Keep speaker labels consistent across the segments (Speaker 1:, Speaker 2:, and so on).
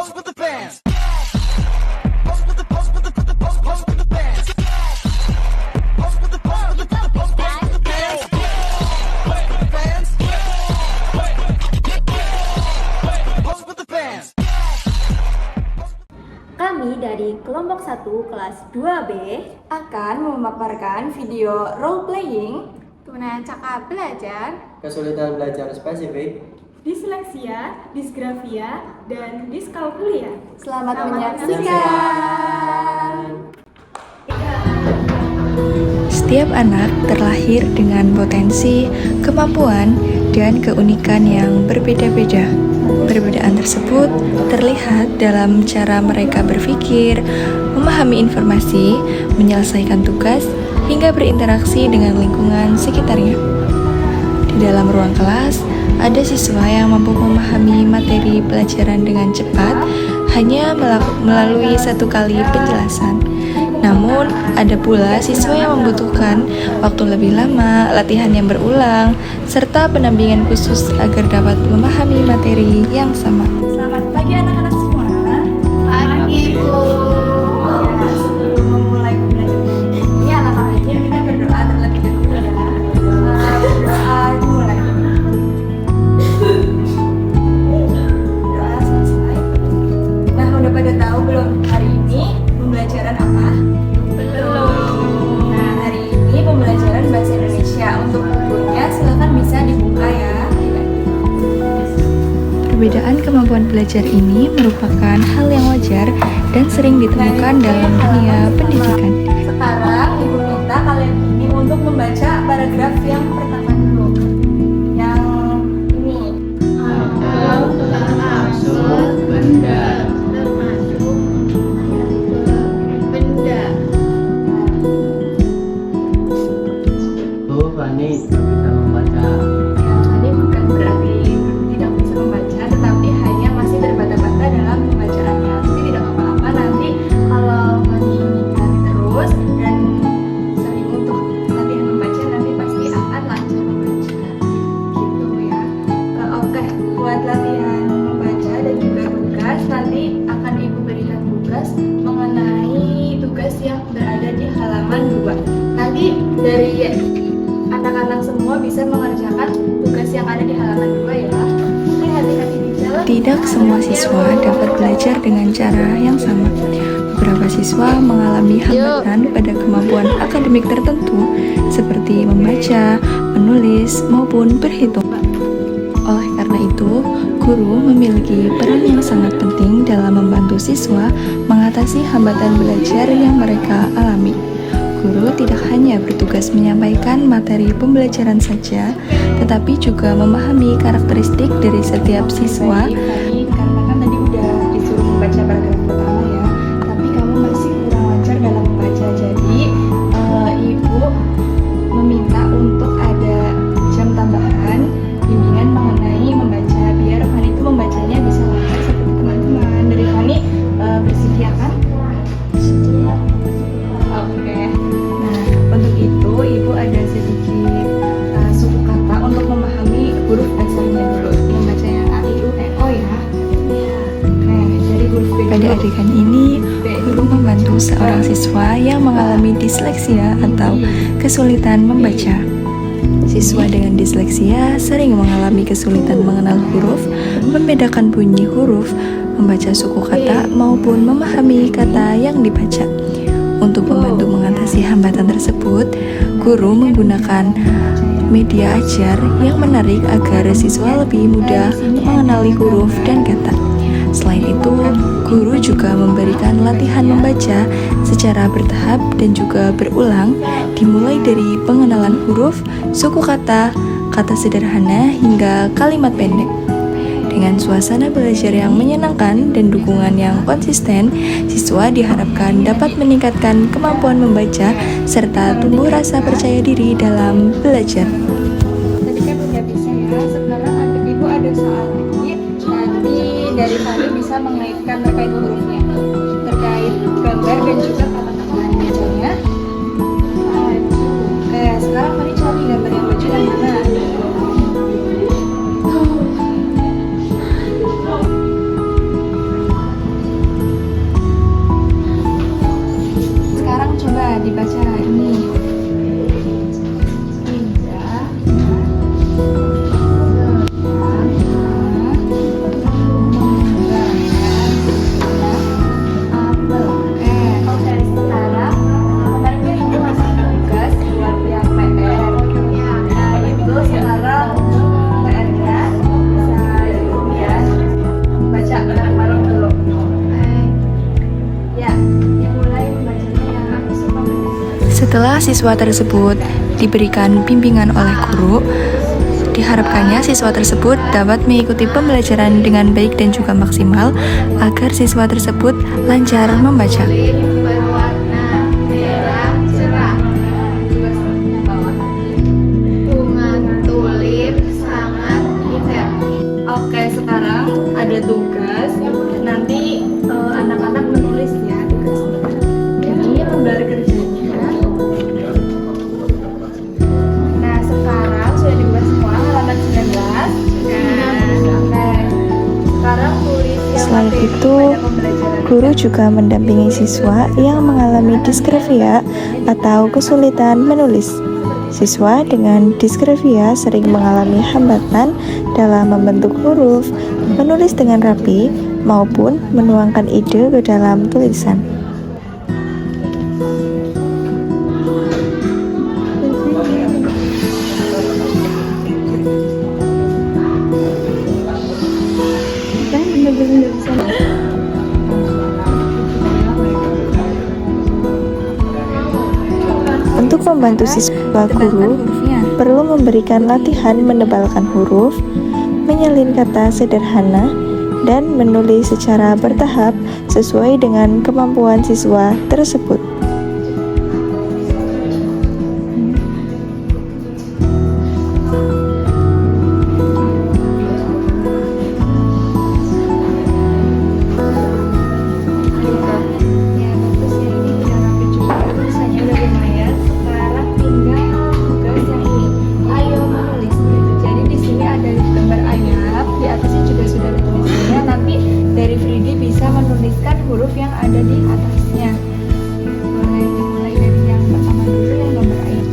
Speaker 1: Kami dari kelompok 1 kelas 2B
Speaker 2: akan memaparkan video role playing,
Speaker 3: tuna cakap belajar,
Speaker 4: kesulitan belajar spesifik,
Speaker 3: disleksia, disgrafia, dan diskalkulia.
Speaker 2: Selamat menyaksikan.
Speaker 5: Setiap anak terlahir dengan potensi, kemampuan, dan keunikan yang berbeda-beda. Perbedaan tersebut terlihat dalam cara mereka berpikir, memahami informasi, menyelesaikan tugas, hingga berinteraksi dengan lingkungan sekitarnya. Di dalam ruang kelas, ada siswa yang mampu memahami materi pelajaran dengan cepat hanya melalui satu kali penjelasan. Namun, ada pula siswa yang membutuhkan waktu lebih lama, latihan yang berulang, serta pendampingan khusus agar dapat memahami materi yang sama.
Speaker 2: Selamat pagi anak-anak semua.
Speaker 3: Pagi, Bu.
Speaker 2: Sebelum memulai pembelajaran ini, alangkah baiknya kita berdoa terlebih dahulu ya. Berdoa dimulai. Doa selesai. Nah, udah pada tahu belum hari ini pembelajaran apa? Nah, hari ini pembelajaran bahasa Indonesia. Untuk bukunya silakan bisa dibuka ya.
Speaker 5: Perbedaan kemampuan belajar ini merupakan hal yang wajar dan sering ditemukan dalam dunia pendidikan.
Speaker 2: Sekarang Ibu minta kalian ini untuk membaca paragraf yang pertama dulu. Yang ini.
Speaker 3: Maksud benda termasuk benda.
Speaker 4: Bu Fani bisa membaca.
Speaker 2: Ini bukan berarti tidak bisa membaca, tetapi hanya masih terbata-bata dalam pembacaannya. Tapi tidak apa-apa, nanti kalau Fani ingin terus dan sering untuk latihan membaca, nanti pasti akan lancar membaca. Gitu ya. Oke, buat latihan membaca dan juga tugas, nanti akan Ibu berikan tugas mengenai tugas yang berada di halaman 2. Nanti dari anak-anak semua bisa mengerjakan tugas yang ada di halaman 2 ya. Oke, hati-hati di jalan.
Speaker 5: Tidak semua siswa dapat belajar dengan cara yang sama. Beberapa siswa mengalami hambatan pada kemampuan akademik tertentu seperti membaca, menulis, maupun berhitung. Oleh karena itu, guru memiliki peran yang sangat penting dalam membantu siswa mengatasi hambatan belajar yang mereka alami. Guru tidak hanya bertugas menyampaikan materi pembelajaran saja, tetapi juga memahami karakteristik dari setiap siswa.
Speaker 2: Karena kan tadi udah disuruh membaca paragraf pertama ya, tapi kamu masih kurang lancar dalam membaca. Jadi Ibu meminta untuk ada jam tambahan bimbingan mengenai membaca biar Fani itu membacanya bisa lancar seperti teman-teman. Dari Fani bersedia kan? Oke. Nah, untuk itu Ibu ada sedikit suku kata untuk memahami huruf dasarnya dulu. Membaca yang A, I, U, E, O ya. Nah, dari huruf B
Speaker 5: Pada
Speaker 2: dulu.
Speaker 5: adegan ini, guru membantu seorang siswa yang mengalami disleksia atau kesulitan membaca. Siswa dengan disleksia sering mengalami kesulitan mengenal huruf, membedakan bunyi huruf, membaca suku kata, maupun memahami kata yang dibaca. Untuk membantu mengatasi hambatan tersebut, guru menggunakan media ajar yang menarik agar siswa lebih mudah mengenali huruf dan kata. Selain itu, guru juga memberikan latihan membaca secara bertahap dan juga berulang, dimulai dari pengenalan huruf, suku kata, kata sederhana, hingga kalimat pendek. Dengan suasana belajar yang menyenangkan dan dukungan yang konsisten, siswa diharapkan dapat meningkatkan kemampuan membaca serta tumbuh rasa percaya diri dalam belajar.
Speaker 2: Tadi kan udah bisa ya, sekarang Ibu ada soal lagi. Nanti dari Fani bisa mengaitkan terkait hurufnya, terkait gambar dan juga kata-kata bacanya. Oke, sekarang Fani cari gambar yang baju yang mana?
Speaker 5: Setelah siswa tersebut diberikan bimbingan oleh guru, diharapkannya siswa tersebut dapat mengikuti pembelajaran dengan baik dan juga maksimal agar siswa tersebut lancar membaca.
Speaker 3: Berwarna merah cerah. Bunga tulip sangat indah.
Speaker 2: Oke, sekarang ada tugas. Nanti anak-anak menulisnya tugasnya. Ini lembar kerjanya. Nah, sekarang sudah dibuat semua halaman 19. Oke. Sekarang tulis yang
Speaker 5: Selain
Speaker 2: materi
Speaker 5: itu,
Speaker 2: pada pembelajaran.
Speaker 5: guru juga mendampingi siswa yang mengalami disgrafia atau kesulitan menulis. Siswa dengan disgrafia sering mengalami hambatan dalam membentuk huruf, menulis dengan rapi, maupun menuangkan ide ke dalam tulisan. Untuk membantu siswa, guru perlu memberikan latihan menebalkan huruf, menyalin kata sederhana, dan menulis secara bertahap sesuai dengan kemampuan siswa tersebut.
Speaker 2: Ya, bagusnya ini udah rapi juga. Tulisannya udah lumayan. Sekarang tinggal tugas yang ini. Ayo menulis. Jadi di sini ada gambar ayam. Di atasnya juga sudah ada tulisannya. Nanti dari Fridi bisa menuliskan huruf yang ada di atasnya. Boleh dimulai dari yang pertama dulu, yang gambar ayam.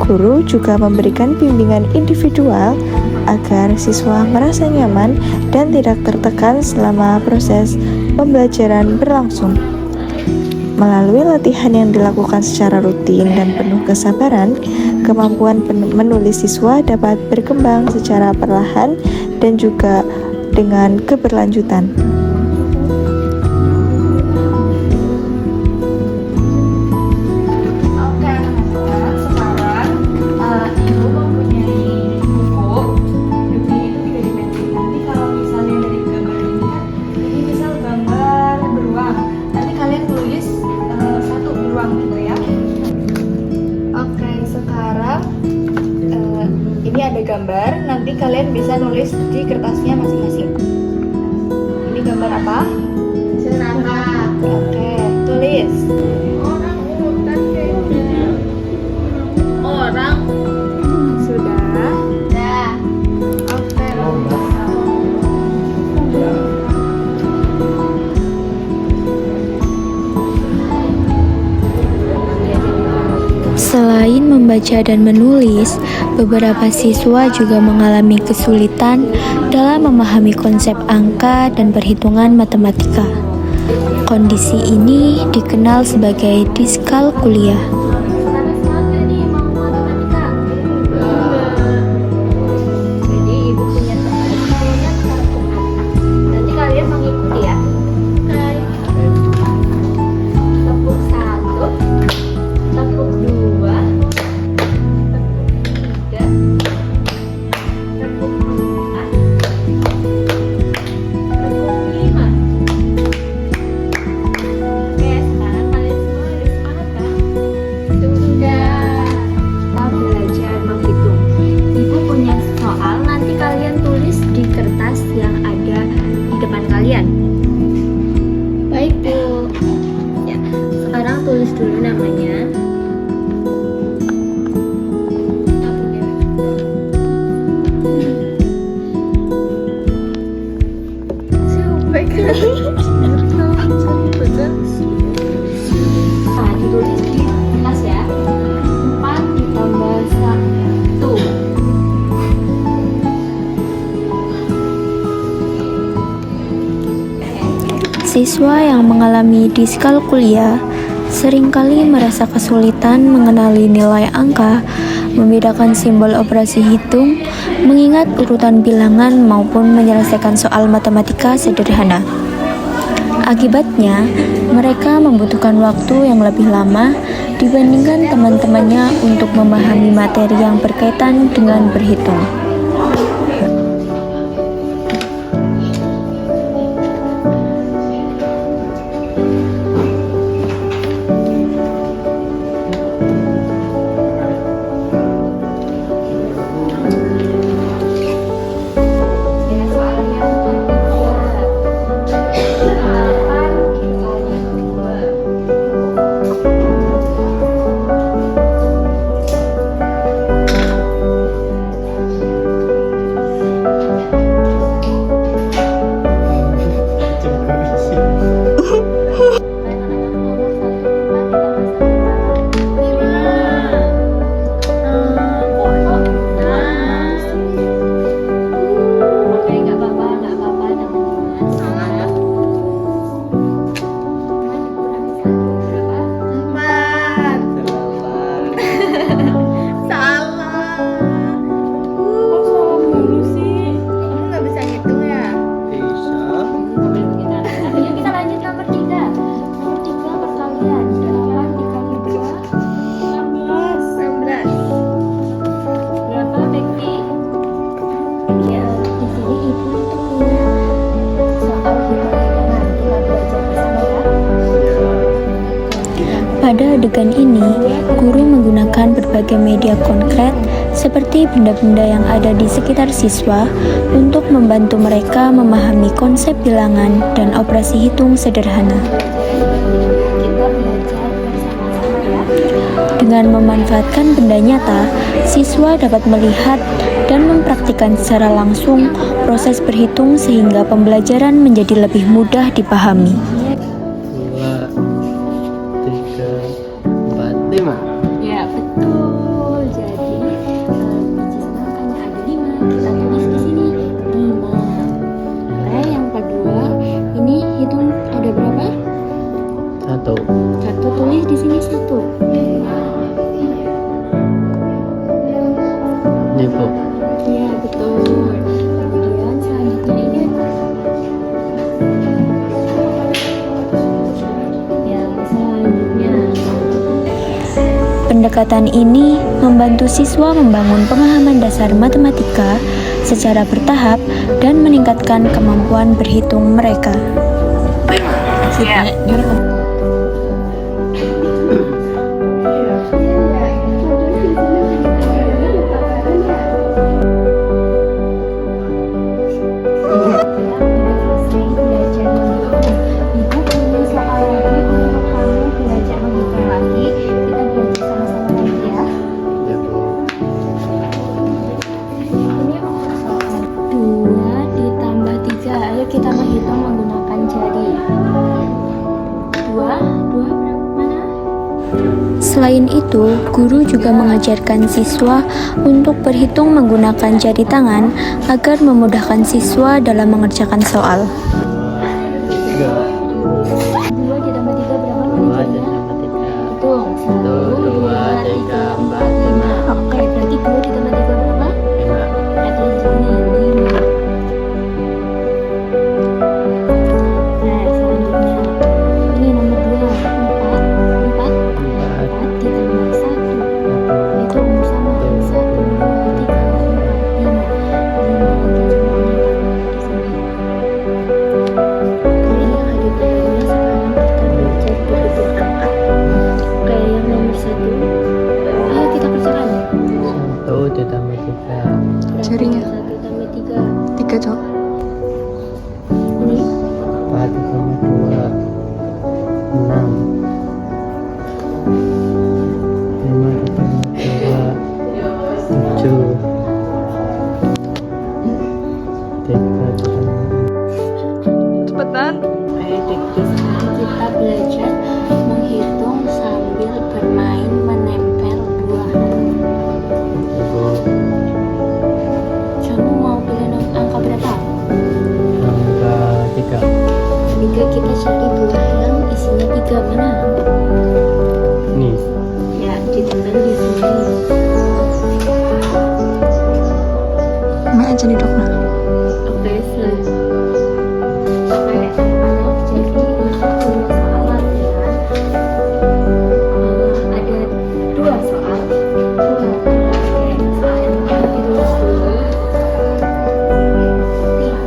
Speaker 5: Guru juga memberikan bimbingan individual agar siswa merasa nyaman dan tidak tertekan selama proses pembelajaran berlangsung. Melalui latihan yang dilakukan secara rutin dan penuh kesabaran, kemampuan menulis siswa dapat berkembang secara perlahan dan juga dengan keberlanjutan.
Speaker 2: Oke, anak-anak, sekarang ibu mempunyai buku. Bukunya itu 3 dimensi. Nanti kalau misalnya dari gambar ini kan, ini misal gambar beruang. Nanti kalian tulis satu beruang gitu ya. Oke, sekarang ini ada gambar. Nanti kalian bisa nulis di kertasnya masing-masing. Ini gambar apa?
Speaker 3: Jerapah.
Speaker 2: Oke, tulis.
Speaker 3: Orang urutan kayaknya. Orang.
Speaker 2: Sudah.
Speaker 3: Dah.
Speaker 2: Oke,
Speaker 6: Selain membaca dan menulis, beberapa siswa juga mengalami kesulitan dalam memahami konsep angka dan perhitungan matematika. Kondisi ini dikenal sebagai diskalkulia.
Speaker 1: Jadi ibu punya teman nanti kalian mengikuti ya. Tepuk 1, tepuk 2, tepuk 3, tepuk 4, tepuk 5. Oke, sekarang kalian semua udah semangat kan?
Speaker 3: Sudah.
Speaker 1: Kita belajar menghitung. Ibu punya soal, nanti kalian tulis di kertas yang ada di depan kalian.
Speaker 3: Baik, Bu.
Speaker 1: Ya, sekarang tulis dulu namanya. Nah, ditulis di kertas ya. 4 ditambah 1.
Speaker 6: Siswa yang mengalami diskalkulia seringkali merasa kesulitan mengenali nilai angka membedakan simbol operasi hitung, mengingat urutan bilangan maupun menyelesaikan soal matematika sederhana. Akibatnya, mereka membutuhkan waktu yang lebih lama dibandingkan teman-temannya untuk memahami materi yang berkaitan dengan berhitung. Pada adegan ini, guru menggunakan berbagai media konkret seperti benda-benda yang ada di sekitar siswa untuk membantu mereka memahami konsep bilangan dan operasi hitung sederhana. Dengan memanfaatkan benda nyata, siswa dapat melihat dan mempraktikkan secara langsung proses berhitung sehingga pembelajaran menjadi lebih mudah dipahami.
Speaker 4: 2, 3, 4, 5.
Speaker 1: Ya, betul. Jadi, biji semangkanya ada 5. Kita tulis di sini 5. Yang kedua, ini hitung ada berapa?
Speaker 4: 1.
Speaker 1: Satu, tulis di sini 1.
Speaker 4: Ini Bu.
Speaker 1: Ya, betul. Kemudian selanjutnya ini yang selanjutnya.
Speaker 6: Pendekatan ini membantu siswa membangun pemahaman dasar matematika secara bertahap dan meningkatkan kemampuan berhitung mereka.
Speaker 1: Kita menghitung menggunakan jari. 2 berapa mana?
Speaker 6: Selain itu, guru juga mengajarkan siswa untuk berhitung menggunakan jari tangan agar memudahkan siswa dalam mengerjakan soal.
Speaker 4: 3.
Speaker 1: 2 ditambah 3 berapa
Speaker 4: 2
Speaker 1: mana jadinya?
Speaker 4: ditambah 3.
Speaker 1: Hitung 1, 2, 3, 4, 5. Oke, berarti 2 ditambah 3 berapa?
Speaker 4: 5.
Speaker 1: Ada di sini 5. Nah, selanjutnya ini nomor 2, 4 ditambah 1. Itu sama 1, 2, 3, 4, 5. 5 lagi jumlahnya di sini. Oke, yang ada di bawahnya sekarang kita belajar berhitung angka. Oke, yang nomor 1. Ayo kita kerjakan.
Speaker 4: 1 ditambah 3.
Speaker 5: Jarinya.
Speaker 1: 1 tambah 3.
Speaker 5: 3 Cok.
Speaker 1: Ini
Speaker 4: 4 ditambah 2. 6. 5 ditambah 2. 7. 3 ditambah
Speaker 5: Cepetan.
Speaker 1: sekarang kita belajar menghitung sambil bermain menempel buah.
Speaker 4: 2.
Speaker 1: Kamu mau pilih angka berapa?
Speaker 4: Angka 3.
Speaker 1: 3, kita cari buah yang isinya 3 mana?
Speaker 4: Ini.
Speaker 1: Ya, ditempel di sini.
Speaker 5: aja nih Dokna.
Speaker 1: Oke, sampai anak-anak jadi untuk soal latihan ada 2 soal. Soal yang pertama ditulis dulu. 3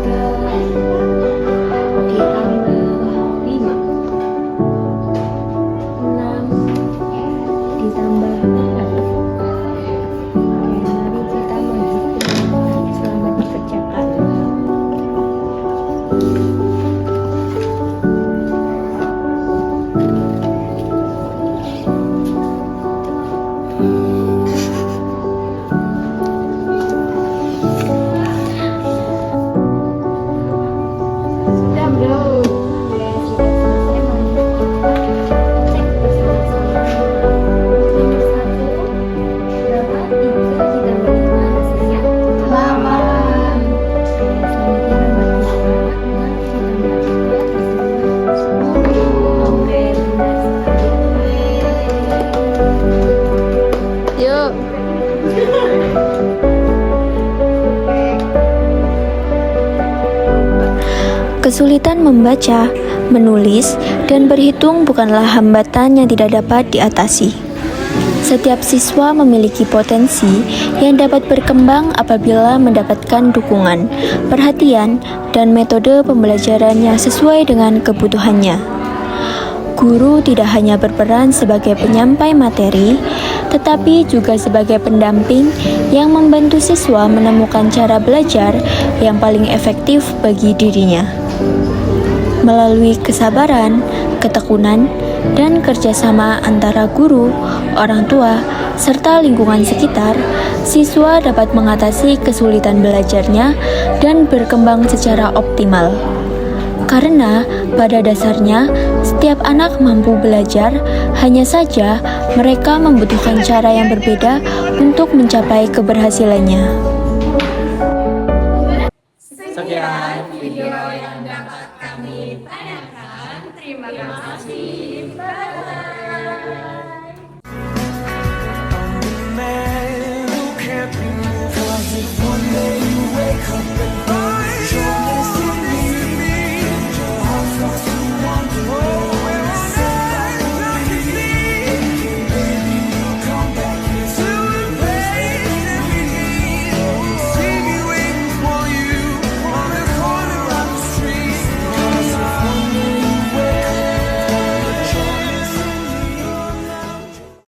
Speaker 1: ditambah 5 6 ditambah 4. Oke, mari kita menghitung. Selamat dikerjakan. Sudah bro. Oke, sudah selesai. Mari kita cek bersama-sama. Nomor 1 berapa? 3 ditambah 5 hasilnya 8. Selanjutnya nomor 2 6 ditambah 4 hasilnya 10. Oke, benar sekali.
Speaker 3: Yuk.
Speaker 6: Kesulitan membaca, menulis, dan berhitung bukanlah hambatan yang tidak dapat diatasi. Setiap siswa memiliki potensi yang dapat berkembang apabila mendapatkan dukungan, perhatian, dan metode pembelajaran yang sesuai dengan kebutuhannya. Guru tidak hanya berperan sebagai penyampai materi, tetapi juga sebagai pendamping yang membantu siswa menemukan cara belajar yang paling efektif bagi dirinya. Melalui kesabaran, ketekunan, dan kerjasama antara guru, orang tua, serta lingkungan sekitar, siswa dapat mengatasi kesulitan belajarnya dan berkembang secara optimal. Karena pada dasarnya, setiap anak mampu belajar, hanya saja mereka membutuhkan cara yang berbeda untuk mencapai keberhasilannya.